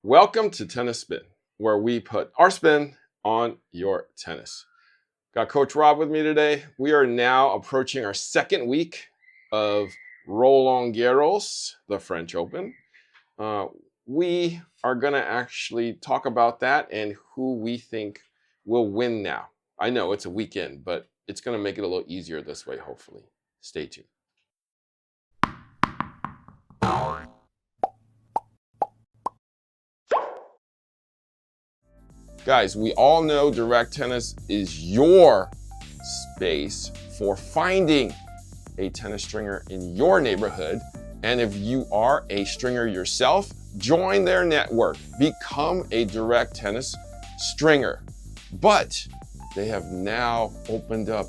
Welcome to Tennis Spin, where we put our spin on your tennis. Got Coach Rob with me today. We are now approaching our second week of Roland Garros, the French Open. We are going to actually talk about that and who we think will win now. I know it's a weekend, but it's going to make it a little easier this way, hopefully. Stay tuned. Guys, we all know direct tennis is your space for finding a tennis stringer in your neighborhood. And if you are a stringer yourself, join their network. Become a direct tennis stringer. But they have now opened up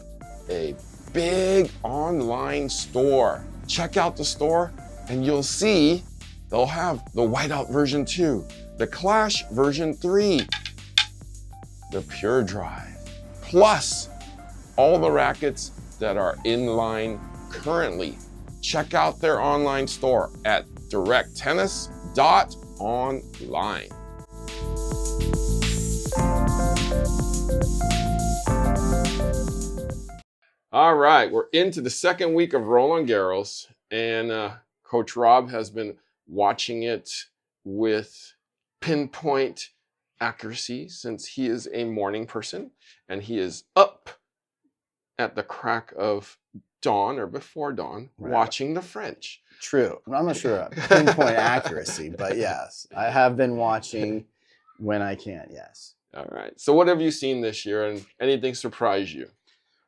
a big online store. Check out the store and you'll see they'll have the Whiteout version 2, the Clash version 3, the Pure Drive, plus all the rackets that are in line currently. Check out their online store at directtennis.online. All right, we're into the second week of Roland Garros, and Coach Rob has been watching it with pinpoint accuracy since he is a morning person and he is up at the crack of dawn or before dawn watching the French. True. I'm not sure pinpoint accuracy, but yes, I have been watching when I can, yes. All right. So what have you seen this year and anything surprise you?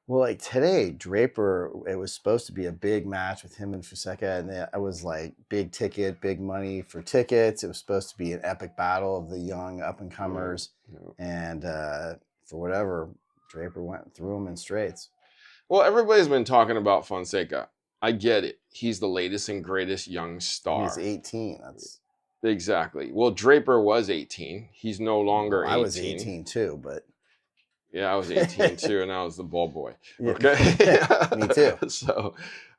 Well, like today, Draper, it was supposed to be a big match with him and Fonseca, and it was like big ticket, big money for tickets. It was supposed to be an epic battle of the young up-and-comers, and for whatever, Draper went through him in straights. Well, everybody's been talking about Fonseca. I get it. He's the latest and greatest young star. He's 18. That's exactly. Well, Draper was 18. He's no longer 18. I was 18 too, but... Yeah, I was 18 too, and I was the ball boy. Yeah. Okay, Me too. So,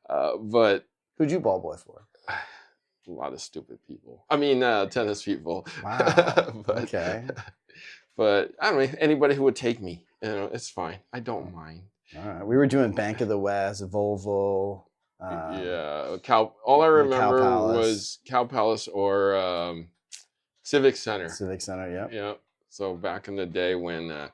but who'd you ball boy for? A lot of stupid people. I mean, tennis people. Wow. But, okay. But I don't know, anybody who would take me. You know, it's fine. I don't mind. All right. We were doing Bank of the West, Volvo. Yeah, all I remember was Cow Palace or Civic Center. Civic Center. Yep. Yeah. So back in the day when.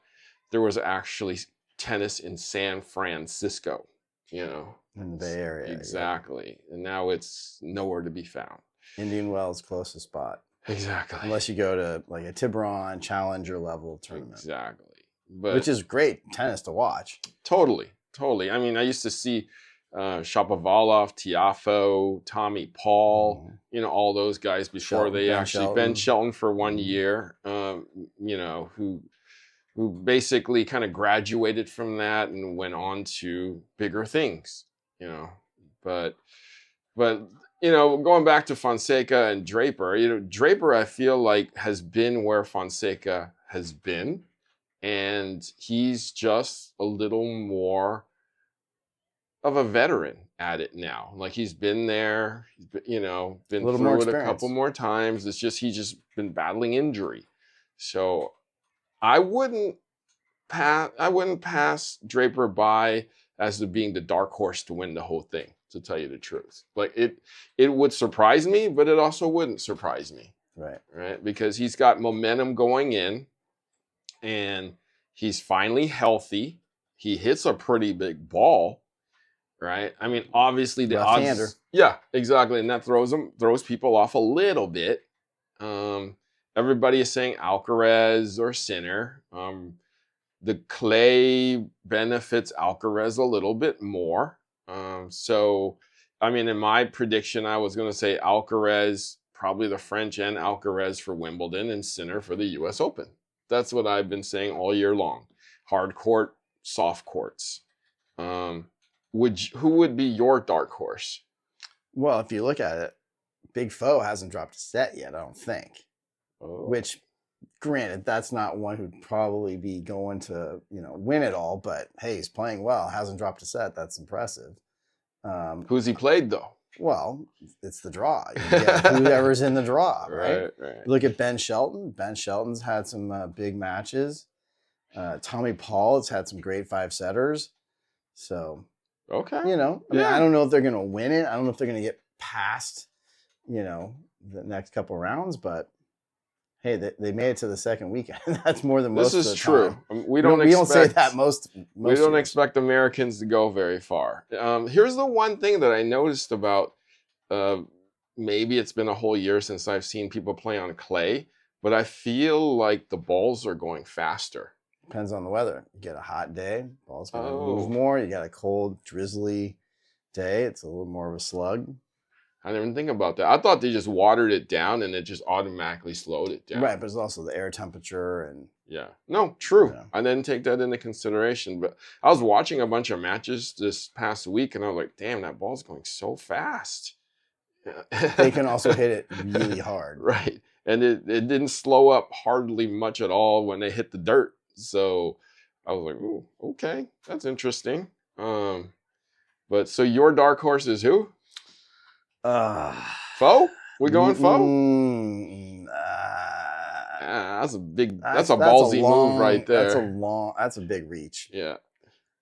There was actually tennis in San Francisco, you know. In the Bay Area. Exactly. Yeah. And now it's nowhere to be found. Indian Wells, closest spot. Exactly. Unless you go to like a Tiburon Challenger level tournament. Exactly. But which is great tennis to watch. Totally. I mean, I used to see Shapovalov, Tiafoe, Tommy Paul, you know, all those guys before Ben Shelton for 1 year, you know, who basically kind of graduated from that and went on to bigger things, you know. But you know, going back to Fonseca and Draper, you know, Draper I feel like has been where Fonseca has been, and he's just a little more of a veteran at it now. Like he's been there, you know, been through it a couple more times. It's just he's just been battling injury. So I wouldn't pass Draper by as being the dark horse to win the whole thing, to tell you the truth. Like it would surprise me, but it also wouldn't surprise me. Right? Because he's got momentum going in and he's finally healthy. He hits a pretty big ball, right? I mean, obviously the left-hander. Odds. Yeah, exactly. And that throws people off a little bit. Everybody is saying Alcaraz or Sinner. The clay benefits Alcaraz a little bit more. So, I mean, in my prediction, I was going to say Alcaraz, probably the French and Alcaraz for Wimbledon and Sinner for the U.S. Open. That's what I've been saying all year long. Hard court, soft courts. Who would be your dark horse? Well, if you look at it, Big Foe hasn't dropped a set yet, I don't think. Which, granted, that's not one who'd probably be going to, you know, win it all. But hey, he's playing well. Hasn't dropped a set. That's impressive. Who's he played though? Well, it's the draw. You get whoever's in the draw, right? Right. Look at Ben Shelton. Ben Shelton's had some big matches. Tommy Paul has had some great 5-setters. So, okay. I mean, I don't know if they're going to win it. I don't know if they're going to get past, the next couple rounds, but hey, they made it to the second weekend. That's more than most of the time. This is true. We don't say that most we don't years. expect Americans to go very far. Here's the one thing that I noticed about, maybe it's been a whole year since I've seen people play on clay, but I feel like the balls are going faster. Depends on the weather. You get a hot day, ball's going to move more. You got a cold, drizzly day. It's a little more of a slug. I didn't even think about that. I thought they just watered it down and it just automatically slowed it down. Right, but it's also the air temperature and... Yeah. No, true. Yeah. I didn't take that into consideration. But I was watching a bunch of matches this past week and I was like, damn, that ball's going so fast. They can also hit it really hard. Right. And it didn't slow up hardly much at all when they hit the dirt. So I was like, ooh, okay, that's interesting. But so your dark horse is who? Foe? We going Foe? That's a big. That's a ballsy move right there. That's a big reach. Yeah.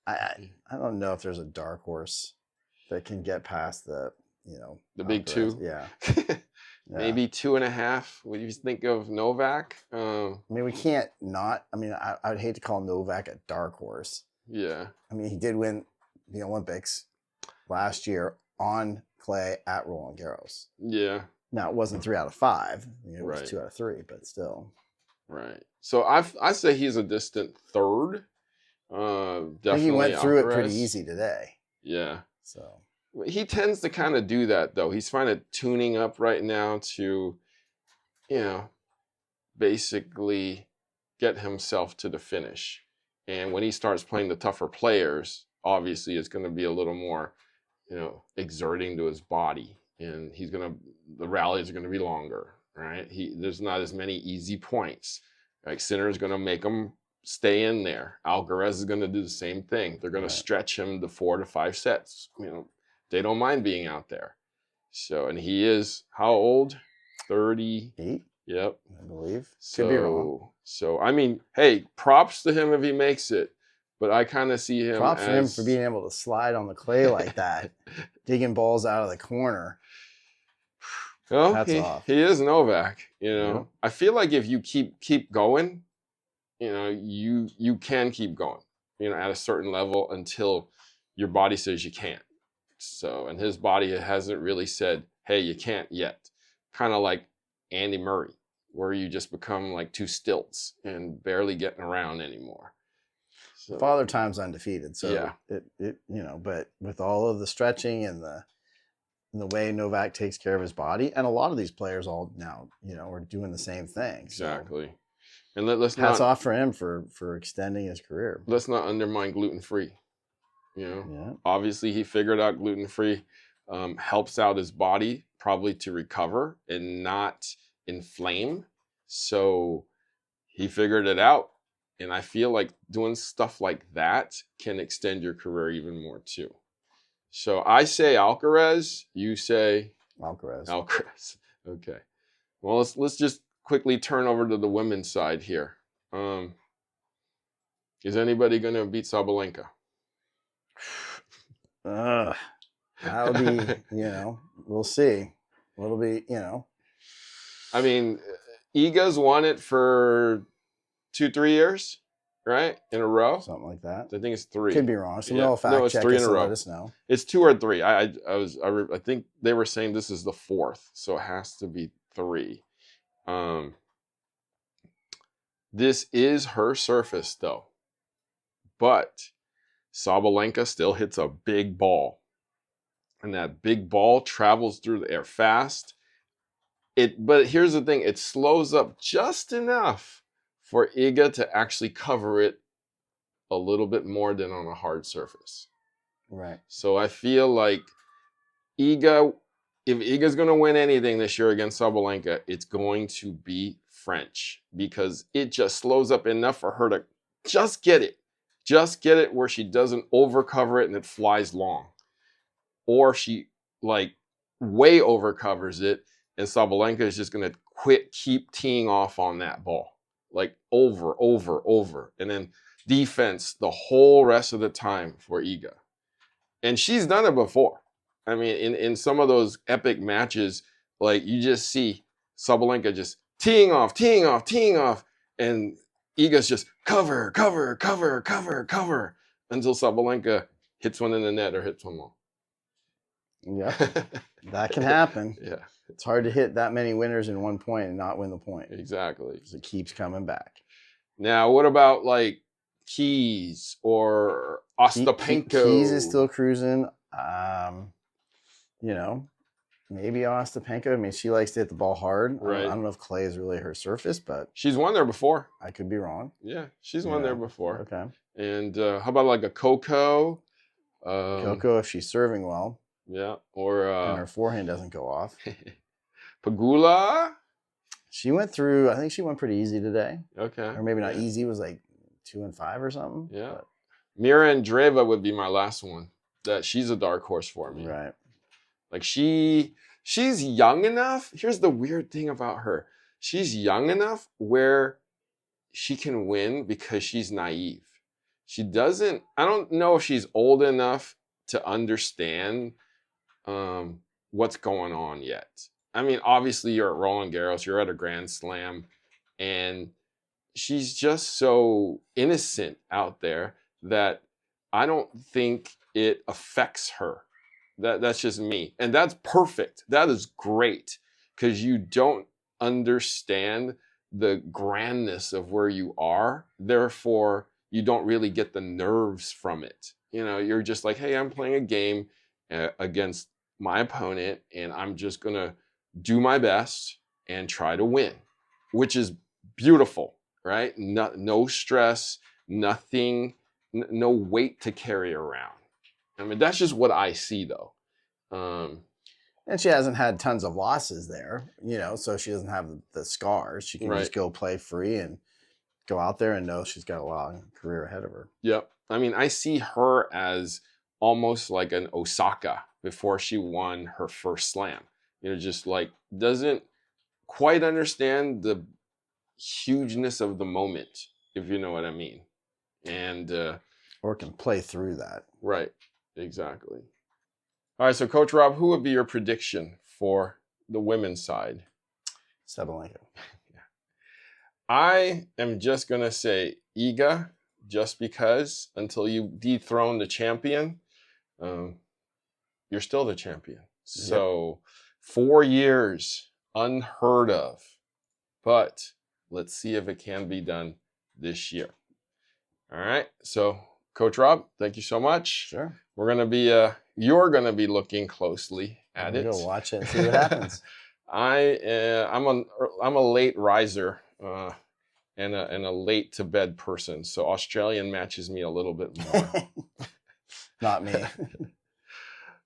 I don't know if there's a dark horse that can get past the the big two. Yeah. Maybe 2.5. What do you think of Novak? I mean, we can't not. I mean, I'd hate to call Novak a dark horse. Yeah. I mean, he did win the Olympics last year on clay at Roland Garros. Yeah. Now, it wasn't 3 out of 5. It was 2 out of 3, but still. Right. So I say he's a distant third. Definitely. I think he went through it pretty easy today. Yeah. So he tends to kind of do that, though. He's kind of tuning up right now to, basically get himself to the finish. And when he starts playing the tougher players, obviously it's going to be a little more, exerting to his body. And the rallies are going to be longer, right? There's not as many easy points. Like Sinner's going to make him stay in there. Alcaraz is going to do the same thing. They're going to stretch him to 4 to 5 sets. They don't mind being out there. So, and he is how old? 38. Yep, I believe. Could be wrong. So I mean, hey, props to him if he makes it. But I kind of see him. Props for him for being able to slide on the clay like that, digging balls out of the corner. Well, he is Novak. Yeah. I feel like if you keep going, you can keep going. At a certain level until your body says you can't. So, and his body hasn't really said, "Hey, you can't yet." Kind of like Andy Murray, where you just become like 2 stilts and barely getting around anymore. So, Father Time's undefeated. So yeah. But with all of the stretching and the way Novak takes care of his body, and a lot of these players all now, are doing the same thing. Exactly. So, and let's hats off for him for extending his career. Let's not undermine gluten-free. Obviously he figured out gluten-free helps out his body probably to recover and not inflame. So he figured it out. And I feel like doing stuff like that can extend your career even more too. So I say Alcaraz, you say Alcaraz. Okay. Well, let's just quickly turn over to the women's side here. Is anybody going to beat Sabalenka? That'll be, we'll see. It'll be, I mean, Iga's won it for 2-3 years, right? In a row? Something like that. I think it's 3. Could be wrong. So no fact check. 3 in a row. Let us know. It's 2 or 3. I think they were saying this is the 4th, so it has to be 3. This is her surface, though. But Sabalenka still hits a big ball. And that big ball travels through the air fast. But here's the thing. It slows up just enough for Iga to actually cover it a little bit more than on a hard surface. Right. So I feel like if Iga's going to win anything this year against Sabalenka, it's going to be French. Because it just slows up enough for her to just get it. Just get it where she doesn't overcover it and it flies long. Or she way overcovers it, and Sabalenka is just going to keep teeing off on that ball, like over, and then defense the whole rest of the time for Iga. And she's done it before. I mean, in some of those epic matches, like you just see Sabalenka just teeing off, and Iga's just cover, until Sabalenka hits one in the net or hits one long. Yeah, that can happen. Yeah. It's hard to hit that many winners in 1 point and not win the point. Exactly. Because it keeps coming back. Now, what about like Keys or Ostapenko? Keys is still cruising. You know, maybe Ostapenko. I mean, she likes to hit the ball hard. Right. I don't know if clay is really her surface, but she's won there before. I could be wrong. Yeah, she's won there before. Okay. And how about like a Coco? Coco, if she's serving well. Yeah, or and her forehand doesn't go off. Pegula. She went through. I think she went pretty easy today. Okay. Or maybe not easy. It was like 2-5 or something. Yeah. But. Mira Andreeva would be my last one. That she's a dark horse for me. Right. Like she's young enough. Here's the weird thing about her. She's young enough where she can win because she's naive. She doesn't. I don't know if she's old enough to understand what's going on yet. I mean, obviously you're at Roland Garros, you're at a Grand Slam, and she's just so innocent out there that I don't think it affects her. That's just me. And that's perfect. That is great because you don't understand the grandness of where you are. Therefore, you don't really get the nerves from it. You know, you're just like, hey, I'm playing a game against my opponent, and I'm just going to do my best and try to win, which is beautiful, right? No stress, nothing, no weight to carry around. I mean, that's just what I see, though. And she hasn't had tons of losses there, you know, so she doesn't have the scars. She can just go play free and go out there and know she's got a long career ahead of her. Yep. I mean, I see her as almost like an Osaka before she won her first slam. You know, just like doesn't quite understand the hugeness of the moment, if you know what I mean. And or can play through that. Right. Exactly. All right, so Coach Rob, who would be your prediction for the women's side? Sabalenka. Yeah. I am just going to say Iga, just because until you dethrone the champion, you're still the champion. So 4 years, unheard of. But let's see if it can be done this year. All right, so Coach Rob, thank you so much. Sure. We're going to be, you're going to be looking closely at it. Go watch it and see what happens. I'm a late riser and a late to bed person, so Australian matches me a little bit more. Not me.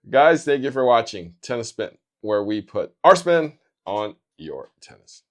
Guys, thank you for watching Tennis Spin, where we put our spin on your tennis.